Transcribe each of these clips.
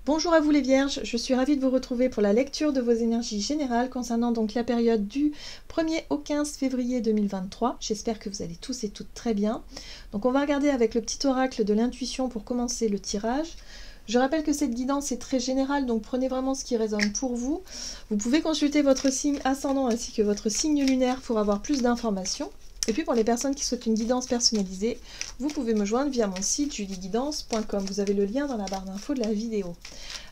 Bonjour à vous les vierges, je suis ravie de vous retrouver pour la lecture de vos énergies générales concernant donc la période du 1er au 15 février 2023. J'espère que vous allez tous et toutes très bien. Donc on va regarder avec le petit oracle de l'intuition pour commencer le tirage. Je rappelle que cette guidance est très générale, donc prenez vraiment ce qui résonne pour vous. Vous pouvez consulter votre signe ascendant ainsi que votre signe lunaire pour avoir plus d'informations. Et puis pour les personnes qui souhaitent une guidance personnalisée, vous pouvez me joindre via mon site julieguidance.com. Vous avez le lien dans la barre d'infos de la vidéo.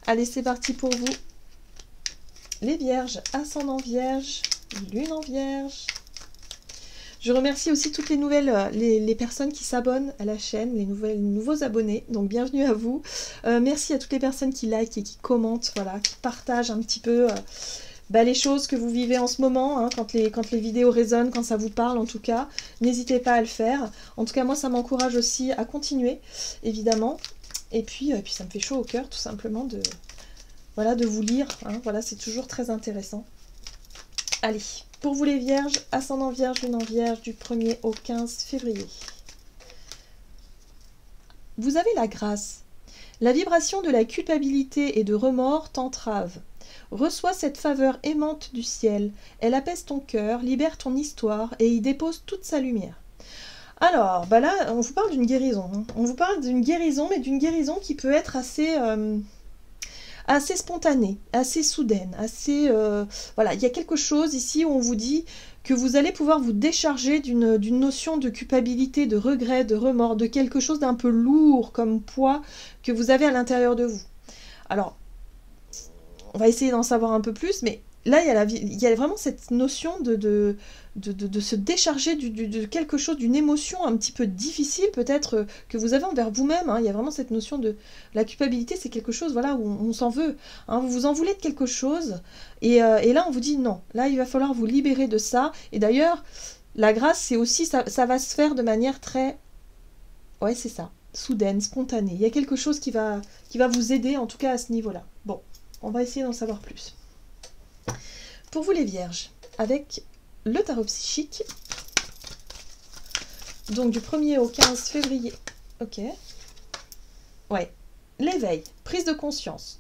Allez, c'est parti pour vous. Les vierges, ascendant vierge, lune en vierge. Je remercie aussi toutes les nouvelles, les personnes qui s'abonnent à la chaîne, les nouveaux abonnés. Donc bienvenue à vous. Merci à toutes les personnes qui likent et qui commentent, voilà, qui partagent un petit peu les choses que vous vivez en ce moment, hein, quand les vidéos résonnent, quand ça vous parle en tout cas. N'hésitez pas à le faire. En tout cas, moi, ça m'encourage aussi à continuer, évidemment. Et puis ça me fait chaud au cœur, tout simplement, de vous lire. Hein. Voilà, c'est toujours très intéressant. Allez, pour vous les vierges, ascendant vierge, lune en vierge, du 1er au 15 février. Vous avez la grâce. La vibration de la culpabilité et de remords t'entrave. Reçois cette faveur aimante du ciel. Elle apaise ton cœur, libère ton histoire et y dépose toute sa lumière. Alors, là, on vous parle d'une guérison. Hein. On vous parle d'une guérison, mais d'une guérison qui peut être assez spontanée, assez soudaine, assez... voilà, il y a quelque chose ici où on vous dit que vous allez pouvoir vous décharger d'une notion de culpabilité, de regret, de remords, de quelque chose d'un peu lourd comme poids que vous avez à l'intérieur de vous. Alors, on va essayer d'en savoir un peu plus, mais là, il y a vraiment cette notion de se décharger de quelque chose, d'une émotion un petit peu difficile, peut-être, que vous avez envers vous-même. Hein. Il y a vraiment cette notion de... La culpabilité, c'est quelque chose, voilà, où on s'en veut. Hein. Vous vous en voulez de quelque chose, et là, on vous dit non. Là, il va falloir vous libérer de ça. Et d'ailleurs, la grâce, c'est aussi... Ça va se faire de manière très... Ouais, c'est ça. Soudaine, spontanée. Il y a quelque chose qui va vous aider, en tout cas, à ce niveau-là. Bon. On va essayer d'en savoir plus. Pour vous les vierges, avec le tarot psychique, donc du 1er au 15 février. Ok. Ouais. L'éveil, prise de conscience.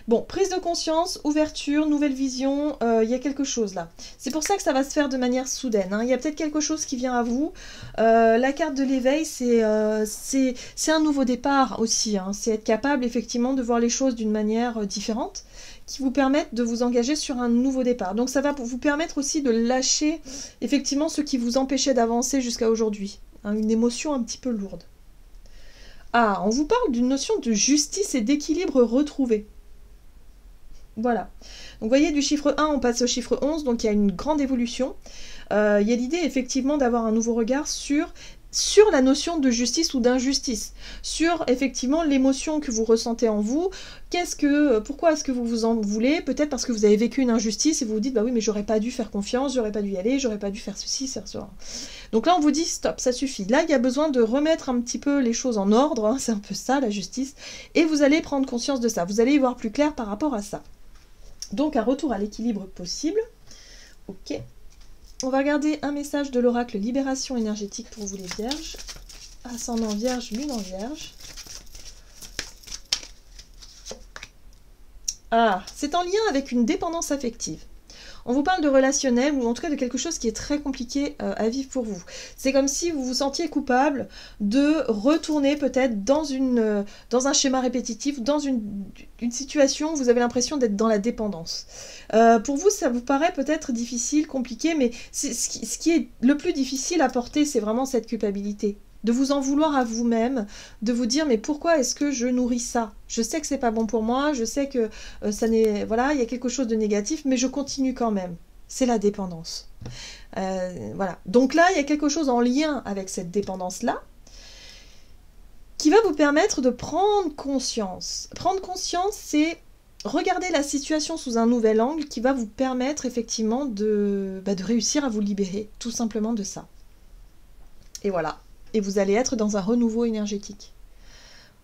Bon, prise de conscience, ouverture, nouvelle vision, il y a quelque chose là. C'est pour ça que ça va se faire de manière soudaine. Hein. Il y a peut-être quelque chose qui vient à vous. La carte de l'éveil, c'est un nouveau départ aussi. Hein. C'est être capable effectivement de voir les choses d'une manière différente, qui vous permettent de vous engager sur un nouveau départ. Donc ça va vous permettre aussi de lâcher effectivement ce qui vous empêchait d'avancer jusqu'à aujourd'hui. Hein, une émotion un petit peu lourde. Ah, on vous parle d'une notion de justice et d'équilibre retrouvé. Voilà. Donc vous voyez, du chiffre 1, on passe au chiffre 11, donc il y a une grande évolution. Il y a l'idée effectivement d'avoir un nouveau regard sur la notion de justice ou d'injustice, sur effectivement l'émotion que vous ressentez en vous. Pourquoi est-ce que vous vous en voulez? Peut-être parce que vous avez vécu une injustice et vous vous dites, bah oui, mais j'aurais pas dû faire confiance, j'aurais pas dû y aller, j'aurais pas dû faire ceci, ça. Donc là, on vous dit, stop, ça suffit. Là, il y a besoin de remettre un petit peu les choses en ordre, hein, c'est un peu ça, la justice, et vous allez prendre conscience de ça, vous allez y voir plus clair par rapport à ça. Donc, un retour à l'équilibre possible. Ok. On va regarder un message de l'oracle Libération énergétique pour vous les vierges. Ascendant vierge, lune en vierge. Ah, c'est en lien avec une dépendance affective. On vous parle de relationnel, ou en tout cas de quelque chose qui est très compliqué à vivre pour vous. C'est comme si vous vous sentiez coupable de retourner peut-être dans un schéma répétitif, dans une situation où vous avez l'impression d'être dans la dépendance. Pour vous, ça vous paraît peut-être difficile, compliqué, mais ce qui est le plus difficile à porter, c'est vraiment cette culpabilité. De vous en vouloir à vous-même, de vous dire mais pourquoi est-ce que je nourris ça? Je sais que c'est pas bon pour moi, je sais que ça n'est, voilà, il y a quelque chose de négatif, mais je continue quand même. C'est la dépendance. Voilà. Donc là, il y a quelque chose en lien avec cette dépendance-là qui va vous permettre de prendre conscience. Prendre conscience, c'est regarder la situation sous un nouvel angle qui va vous permettre effectivement de réussir à vous libérer, tout simplement de ça. Et voilà. Et vous allez être dans un renouveau énergétique.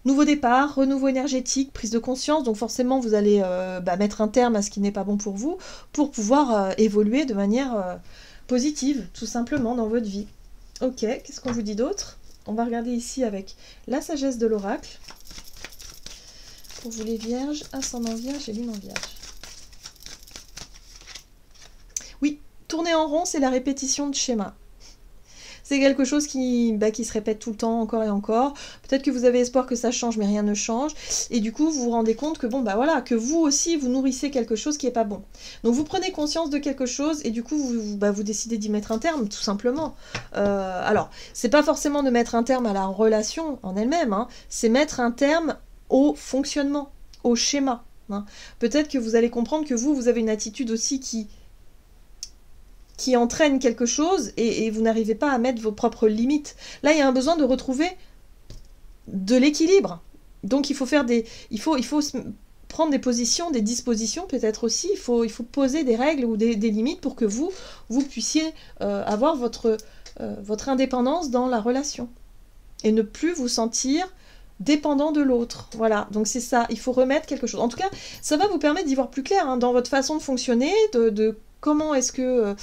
Nouveau départ, renouveau énergétique, prise de conscience, donc forcément vous allez mettre un terme à ce qui n'est pas bon pour vous, pour pouvoir évoluer de manière positive, tout simplement, dans votre vie. Ok, qu'est-ce qu'on vous dit d'autre? On va regarder ici avec la sagesse de l'oracle. Pour vous les vierges, ascendant vierge et lune en vierge. Oui, tourner en rond, c'est la répétition de schéma. C'est quelque chose qui se répète tout le temps, encore et encore. Peut-être que vous avez espoir que ça change, mais rien ne change. Et du coup, vous vous rendez compte que, que vous aussi, vous nourrissez quelque chose qui n'est pas bon. Donc, vous prenez conscience de quelque chose et du coup, vous décidez d'y mettre un terme, tout simplement. Alors, c'est pas forcément de mettre un terme à la relation en elle-même, hein. C'est mettre un terme au fonctionnement, au schéma. Hein. Peut-être que vous allez comprendre que vous avez une attitude aussi qui entraîne quelque chose et vous n'arrivez pas à mettre vos propres limites. Là, il y a un besoin de retrouver de l'équilibre. Donc, il faut prendre des positions, des dispositions peut-être aussi. Il faut poser des règles ou des limites pour que vous puissiez avoir votre indépendance dans la relation et ne plus vous sentir dépendant de l'autre. Voilà, donc c'est ça, il faut remettre quelque chose. En tout cas, ça va vous permettre d'y voir plus clair hein, dans votre façon de fonctionner, de comment est-ce que...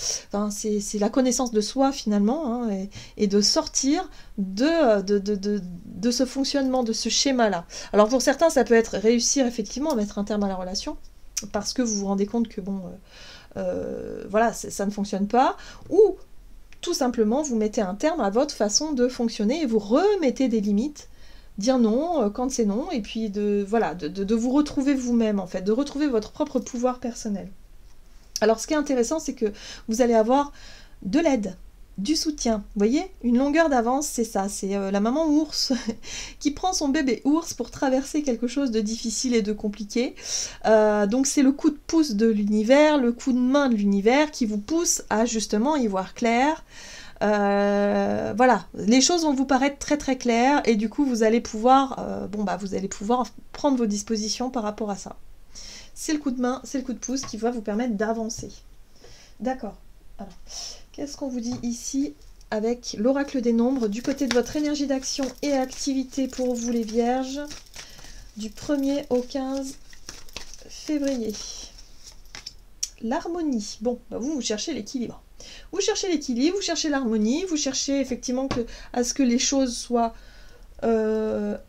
c'est la connaissance de soi finalement, hein, et de sortir de ce fonctionnement, de ce schéma-là. Alors pour certains, ça peut être réussir effectivement à mettre un terme à la relation, parce que vous vous rendez compte que ça ne fonctionne pas, ou tout simplement vous mettez un terme à votre façon de fonctionner et vous remettez des limites, dire non quand c'est non, et puis de vous retrouver vous-même en fait, de retrouver votre propre pouvoir personnel. Alors ce qui est intéressant, c'est que vous allez avoir de l'aide, du soutien. Vous voyez, une longueur d'avance, c'est ça, c'est la maman ours qui prend son bébé ours pour traverser quelque chose de difficile et de compliqué. Donc c'est le coup de pouce de l'univers, le coup de main de l'univers qui vous pousse à justement y voir clair. Voilà, les choses vont vous paraître très très claires et du coup vous allez pouvoir prendre vos dispositions par rapport à ça. C'est le coup de main, c'est le coup de pouce qui va vous permettre d'avancer. D'accord. Alors, qu'est-ce qu'on vous dit ici avec l'oracle des nombres du côté de votre énergie d'action et activité pour vous les vierges du 1er au 15 février. L'harmonie. Bon, vous cherchez l'équilibre. Vous cherchez l'équilibre, vous cherchez l'harmonie, vous cherchez effectivement à ce que les choses soient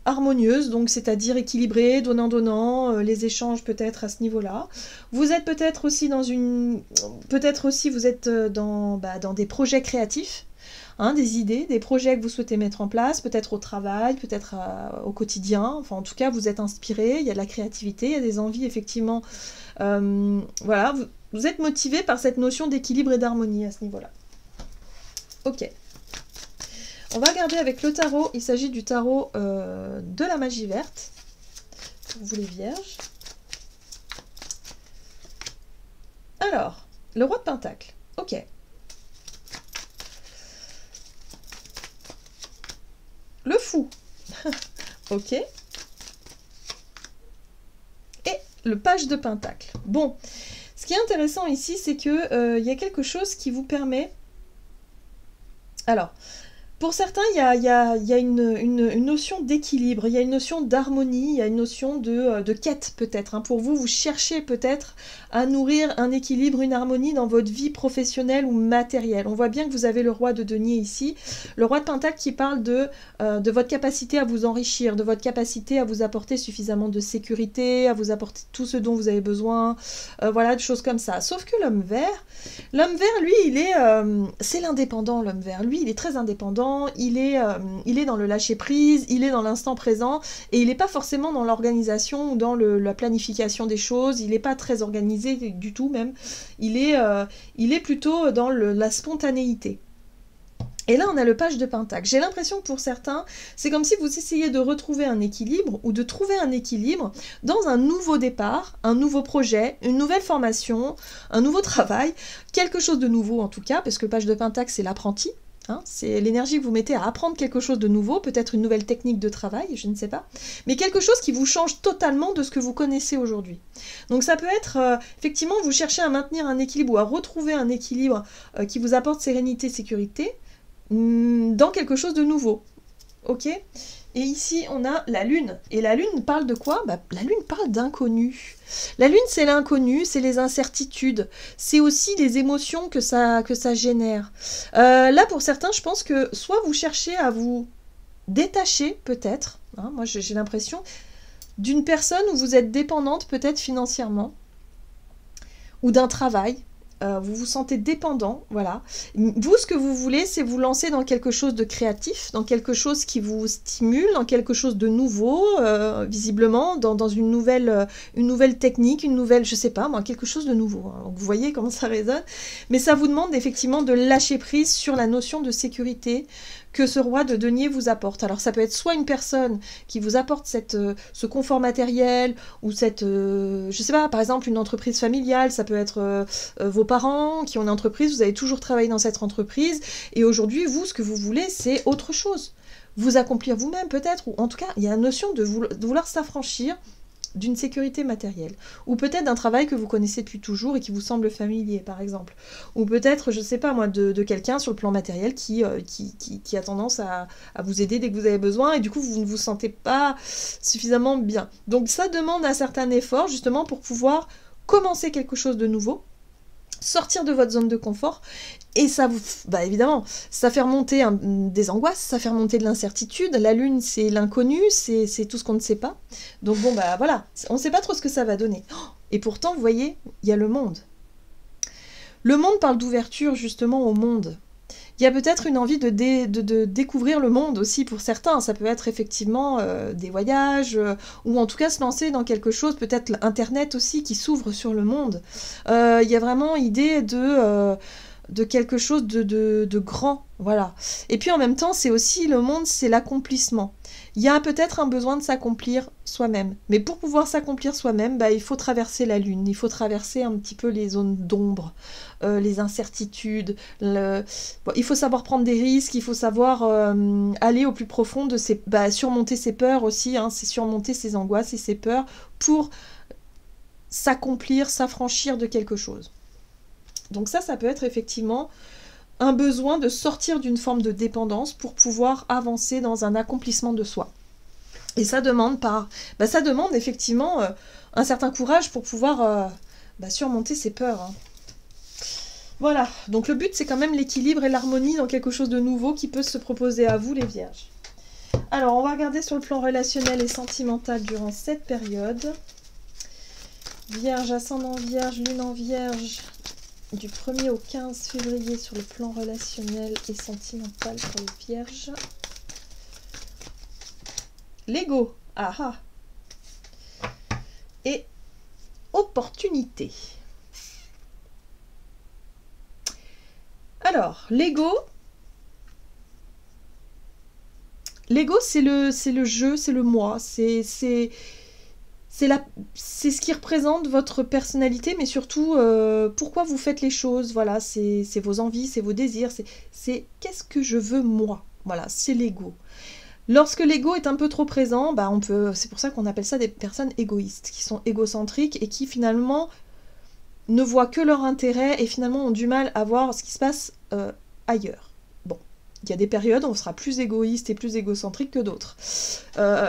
harmonieuse, donc c'est-à-dire équilibrée, donnant-donnant, les échanges peut-être à ce niveau-là. Vous êtes peut-être aussi vous êtes dans des projets créatifs, hein, des idées, des projets que vous souhaitez mettre en place, peut-être au travail, peut-être au quotidien, enfin en tout cas vous êtes inspiré, il y a de la créativité, il y a des envies effectivement, voilà, vous êtes motivé par cette notion d'équilibre et d'harmonie à ce niveau-là. Ok. On va regarder avec le tarot, il s'agit du tarot de la magie verte, pour vous les vierges. Alors, le roi de Pentacle, ok. Le fou, ok. Et le page de Pentacle. Bon, ce qui est intéressant ici, c'est que y a quelque chose qui vous permet... Alors... Pour certains, il y a une notion d'équilibre, il y a une notion d'harmonie, il y a une notion de quête peut-être. Hein. Pour vous, vous cherchez peut-être à nourrir un équilibre, une harmonie dans votre vie professionnelle ou matérielle. On voit bien que vous avez le roi de denier ici, le roi de Pentacle qui parle de votre capacité à vous enrichir, de votre capacité à vous apporter suffisamment de sécurité, à vous apporter tout ce dont vous avez besoin, voilà, de choses comme ça. Sauf que l'homme vert, lui, c'est l'indépendant, l'homme vert. Lui, il est très indépendant. Il est dans le lâcher-prise, il est dans l'instant présent, et il n'est pas forcément dans l'organisation ou dans la planification des choses, il n'est pas très organisé du tout même, il est plutôt dans la spontanéité. Et là, on a le page de Pentacle. J'ai l'impression que pour certains, c'est comme si vous essayiez de retrouver un équilibre ou de trouver un équilibre dans un nouveau départ, un nouveau projet, une nouvelle formation, un nouveau travail, quelque chose de nouveau en tout cas, parce que le page de Pentacle, c'est l'apprenti. Hein, c'est l'énergie que vous mettez à apprendre quelque chose de nouveau, peut-être une nouvelle technique de travail, je ne sais pas, mais quelque chose qui vous change totalement de ce que vous connaissez aujourd'hui. Donc ça peut être, effectivement, vous cherchez à maintenir un équilibre ou à retrouver un équilibre qui vous apporte sérénité, sécurité, dans quelque chose de nouveau. Ok ? Et ici, on a la lune. Et la lune parle de quoi ? La lune parle d'inconnu. La lune, c'est l'inconnu, c'est les incertitudes. C'est aussi les émotions que ça génère. Là, pour certains, je pense que soit vous cherchez à vous détacher, peut-être. Hein, moi, j'ai l'impression... d'une personne où vous êtes dépendante peut-être financièrement, ou d'un travail. Vous vous sentez dépendant, voilà. Vous, ce que vous voulez, c'est vous lancer dans quelque chose de créatif, dans quelque chose qui vous stimule, dans quelque chose de nouveau, visiblement, dans une nouvelle technique, une nouvelle, je sais pas moi, quelque chose de nouveau. Hein. Donc, vous voyez comment ça résonne. Mais ça vous demande effectivement de lâcher prise sur la notion de sécurité que ce roi de denier vous apporte. Alors ça peut être soit une personne qui vous apporte ce confort matériel, ou je sais pas, par exemple une entreprise familiale, ça peut être vos parents qui ont une entreprise, vous avez toujours travaillé dans cette entreprise, et aujourd'hui, vous, ce que vous voulez, c'est autre chose. Vous accomplir vous-même peut-être, ou en tout cas, il y a une notion de vouloir s'affranchir d'une sécurité matérielle, ou peut-être d'un travail que vous connaissez depuis toujours et qui vous semble familier, par exemple, ou peut-être, je sais pas moi, de quelqu'un sur le plan matériel qui a tendance à vous aider dès que vous avez besoin, et du coup vous ne vous sentez pas suffisamment bien. Donc ça demande un certain effort, justement, pour pouvoir commencer quelque chose de nouveau, sortir de votre zone de confort, et ça vous, évidemment, ça fait remonter des angoisses, ça fait remonter de l'incertitude. La lune, c'est l'inconnu, c'est tout ce qu'on ne sait pas. Donc bon, voilà, on ne sait pas trop ce que ça va donner. Et pourtant, vous voyez, il y a le monde. Le monde parle d'ouverture, justement, au monde. Il y a peut-être une envie de découvrir le monde aussi pour certains. Ça peut être effectivement des voyages, ou en tout cas se lancer dans quelque chose, peut-être Internet aussi, qui s'ouvre sur le monde. Il y a vraiment idée de quelque chose de grand, voilà. Et puis en même temps, c'est aussi le monde, c'est l'accomplissement. Il y a peut-être un besoin de s'accomplir soi-même. Mais pour pouvoir s'accomplir soi-même, il faut traverser la lune, il faut traverser un petit peu les zones d'ombre, les incertitudes, il faut savoir prendre des risques, il faut savoir aller au plus profond de surmonter ses peurs aussi, hein, c'est surmonter ses angoisses et ses peurs pour s'accomplir, s'affranchir de quelque chose. Donc ça peut être effectivement un besoin de sortir d'une forme de dépendance pour pouvoir avancer dans un accomplissement de soi. Et ça demande effectivement un certain courage pour pouvoir surmonter ses peurs. Hein. Voilà, donc le but c'est quand même l'équilibre et l'harmonie dans quelque chose de nouveau qui peut se proposer à vous, les vierges. Alors on va regarder sur le plan relationnel et sentimental durant cette période. Vierge, ascendant vierge, lune en vierge, du 1er au 15 février sur le plan relationnel et sentimental pour les vierges. L'ego, et opportunité. Alors, l'ego, c'est le jeu, c'est le moi, c'est ce qui représente votre personnalité, mais surtout pourquoi vous faites les choses. Voilà, c'est vos envies, c'est vos désirs, c'est qu'est-ce que je veux moi. Voilà, c'est l'ego. Lorsque l'ego est un peu trop présent, c'est pour ça qu'on appelle ça des personnes égoïstes, qui sont égocentriques et qui finalement ne voient que leur intérêt et finalement ont du mal à voir ce qui se passe ailleurs. Bon, il y a des périodes où on sera plus égoïste et plus égocentrique que d'autres.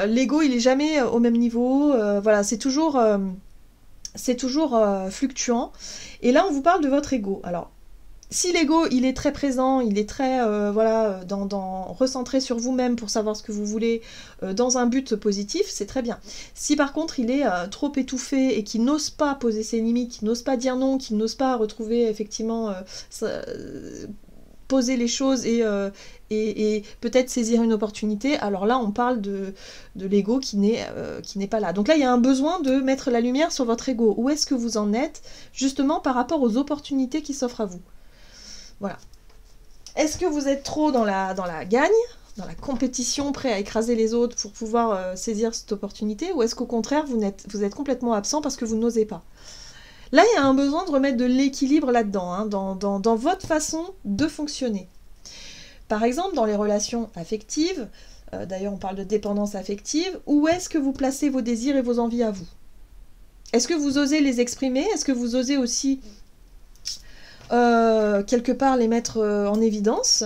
L'ego, il est jamais au même niveau, voilà, c'est toujours fluctuant. Et là, on vous parle de votre ego. Alors, si l'ego, il est très présent, il est très recentré sur vous-même pour savoir ce que vous voulez dans un but positif, c'est très bien. Si par contre il est trop étouffé et qu'il n'ose pas poser ses limites, qu'il n'ose pas dire non, qu'il n'ose pas retrouver effectivement poser les choses et peut-être saisir une opportunité, alors là on parle de l'ego qui n'est pas là. Donc là il y a un besoin de mettre la lumière sur votre ego. Où est-ce que vous en êtes justement par rapport aux opportunités qui s'offrent à vous? Voilà. Est-ce que vous êtes trop dans la gagne, dans la compétition, prêt à écraser les autres pour pouvoir saisir cette opportunité, ou est-ce qu'au contraire vous êtes complètement absent parce que vous n'osez pas? Là, il y a un besoin de remettre de l'équilibre là-dedans, hein, dans votre façon de fonctionner. Par exemple, dans les relations affectives, d'ailleurs on parle de dépendance affective, où est-ce que vous placez vos désirs et vos envies à vous? Est-ce que vous osez les exprimer? Est-ce que vous osez aussi quelque part les mettre en évidence,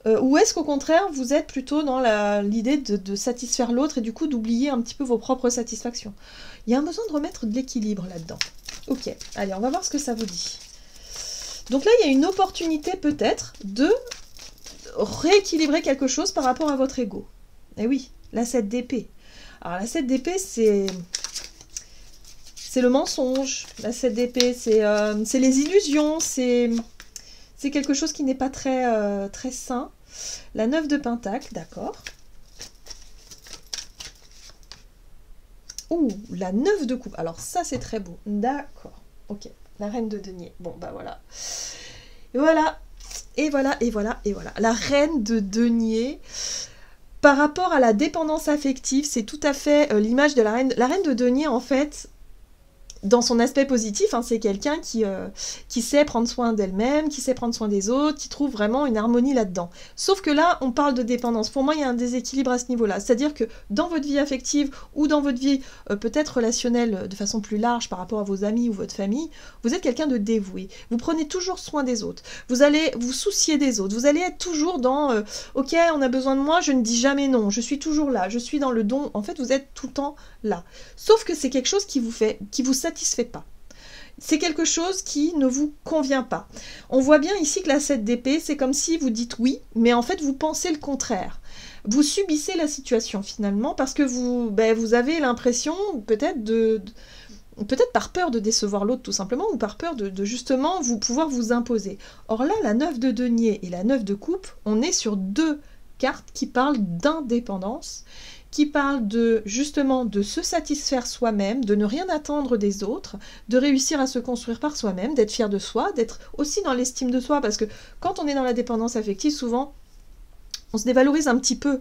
ou est-ce qu'au contraire vous êtes plutôt dans l'idée de satisfaire l'autre et du coup d'oublier un petit peu vos propres satisfactions? Il y a un besoin de remettre de l'équilibre là-dedans. Ok, allez, on va voir ce que ça vous dit. Donc là, il y a une opportunité peut-être de rééquilibrer quelque chose par rapport à votre ego. Et oui, la 7 d'épée. Alors la 7 d'épée, c'est le mensonge. La 7 d'épée, c'est les illusions, c'est quelque chose qui n'est pas très, très sain. La 9 de pentacle, d'accord. Ouh, la 9 de coupe. Alors ça, c'est très beau. D'accord. Ok. La reine de denier. Bon, bah voilà. Et voilà. Et voilà, et voilà, et voilà. La reine de denier. Par rapport à la dépendance affective, c'est tout à fait l'image de la reine. La reine de denier, en fait, dans son aspect positif, hein, c'est quelqu'un qui sait prendre soin d'elle-même, qui sait prendre soin des autres, qui trouve vraiment une harmonie là-dedans. Sauf que là, on parle de dépendance. Pour moi, il y a un déséquilibre à ce niveau-là. C'est-à-dire que dans votre vie affective ou dans votre vie peut-être relationnelle de façon plus large par rapport à vos amis ou votre famille, vous êtes quelqu'un de dévoué. Vous prenez toujours soin des autres. Vous allez vous soucier des autres. Vous allez être toujours dans ok, on a besoin de moi, je ne dis jamais non. Je suis toujours là. Je suis dans le don. En fait, vous êtes tout le temps là. Sauf que c'est quelque chose qui vous satisfait pas. C'est quelque chose qui ne vous convient pas. On voit bien ici que la 7 d'épée, c'est comme si vous dites oui, mais en fait vous pensez le contraire. Vous subissez la situation finalement parce que vous avez l'impression peut-être peut-être par peur de décevoir l'autre tout simplement, ou par peur de justement pouvoir vous imposer. Or là, la 9 de denier et la 9 de coupe, on est sur deux cartes qui parlent d'indépendance, qui parle justement de se satisfaire soi-même, de ne rien attendre des autres, de réussir à se construire par soi-même, d'être fier de soi, d'être aussi dans l'estime de soi, parce que quand on est dans la dépendance affective, souvent, on se dévalorise un petit peu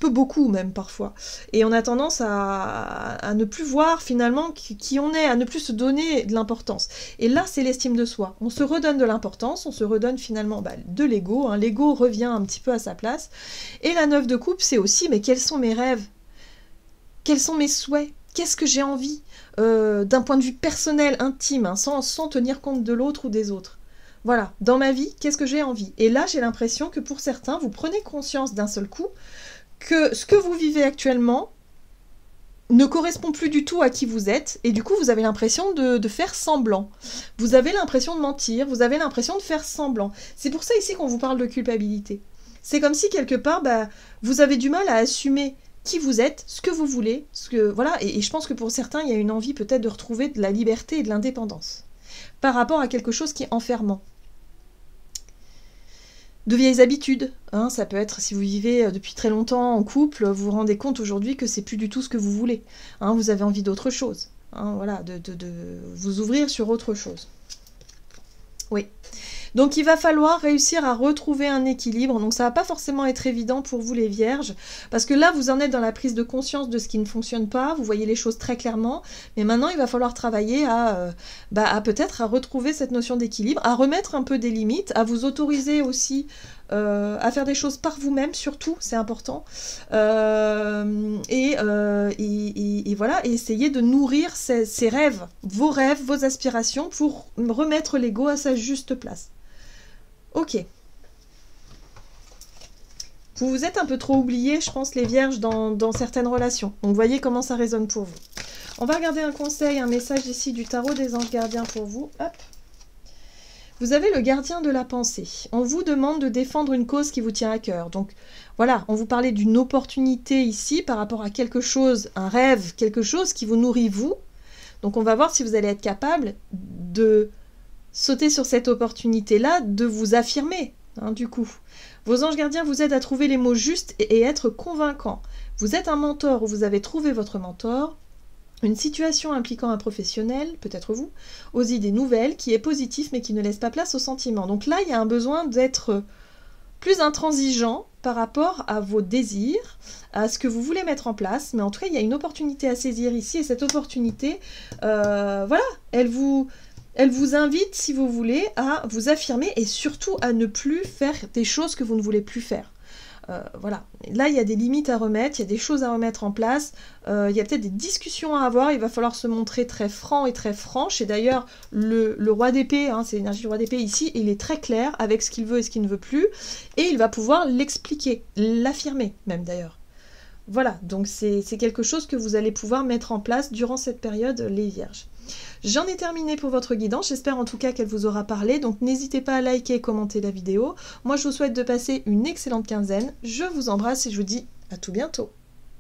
beaucoup même parfois, et on a tendance à ne plus voir finalement qui on est, à ne plus se donner de l'importance. Et là, c'est l'estime de soi. On se redonne de l'importance, on se redonne finalement de l'ego, hein. L'ego revient un petit peu à sa place. Et la 9 de coupe, c'est aussi, mais quels sont mes rêves? Quels sont mes souhaits? Qu'est-ce que j'ai envie d'un point de vue personnel, intime, hein, sans tenir compte de l'autre ou des autres? Voilà, dans ma vie, qu'est-ce que j'ai envie? Et là, j'ai l'impression que pour certains, vous prenez conscience d'un seul coup que ce que vous vivez actuellement ne correspond plus du tout à qui vous êtes, et du coup, vous avez l'impression de faire semblant. Vous avez l'impression de mentir, vous avez l'impression de faire semblant. C'est pour ça ici qu'on vous parle de culpabilité. C'est comme si, quelque part, vous avez du mal à assumer qui vous êtes, ce que vous voulez, voilà, et je pense que pour certains, il y a une envie peut-être de retrouver de la liberté et de l'indépendance par rapport à quelque chose qui est enfermant. De vieilles habitudes, hein, ça peut être si vous vivez depuis très longtemps en couple, vous vous rendez compte aujourd'hui que c'est plus du tout ce que vous voulez, hein, vous avez envie d'autre chose, hein, voilà, de vous ouvrir sur autre chose. Oui. Donc il va falloir réussir à retrouver un équilibre, donc ça va pas forcément être évident pour vous les vierges, parce que là vous en êtes dans la prise de conscience de ce qui ne fonctionne pas, vous voyez les choses très clairement, mais maintenant il va falloir travailler à peut-être à retrouver cette notion d'équilibre, à remettre un peu des limites, à vous autoriser aussi à faire des choses par vous-même surtout, c'est important, et voilà, et essayer de nourrir ces rêves, vos aspirations, pour remettre l'ego à sa juste place. Ok. Vous vous êtes un peu trop oubliés, je pense, les vierges, dans certaines relations. Donc, voyez comment ça résonne pour vous. On va regarder un conseil, un message ici du tarot des anges gardiens pour vous. Hop. Vous avez le gardien de la pensée. On vous demande de défendre une cause qui vous tient à cœur. Donc, voilà, on vous parlait d'une opportunité ici par rapport à quelque chose, un rêve, quelque chose qui vous nourrit vous. Donc, on va voir si vous allez être capable de sauter sur cette opportunité-là, de vous affirmer, hein, du coup. Vos anges gardiens vous aident à trouver les mots justes et être convaincants. Vous êtes un mentor ou vous avez trouvé votre mentor, une situation impliquant un professionnel, peut-être vous, aux idées nouvelles, qui est positif mais qui ne laisse pas place aux sentiments. Donc là, il y a un besoin d'être plus intransigeant par rapport à vos désirs, à ce que vous voulez mettre en place, mais en tout cas, il y a une opportunité à saisir ici, et cette opportunité, voilà, elle vous invite, si vous voulez, à vous affirmer et surtout à ne plus faire des choses que vous ne voulez plus faire. Voilà. Là, il y a des limites à remettre, il y a des choses à remettre en place, il y a peut-être des discussions à avoir, il va falloir se montrer très franc et très franche. Et d'ailleurs, le roi d'épée, hein, c'est l'énergie du roi d'épée ici, il est très clair avec ce qu'il veut et ce qu'il ne veut plus, et il va pouvoir l'expliquer, l'affirmer même d'ailleurs. Voilà, donc c'est quelque chose que vous allez pouvoir mettre en place durant cette période, les vierges. J'en ai terminé pour votre guidance, j'espère en tout cas qu'elle vous aura parlé, donc n'hésitez pas à liker et commenter la vidéo. Moi je vous souhaite de passer une excellente quinzaine, je vous embrasse et je vous dis à tout bientôt.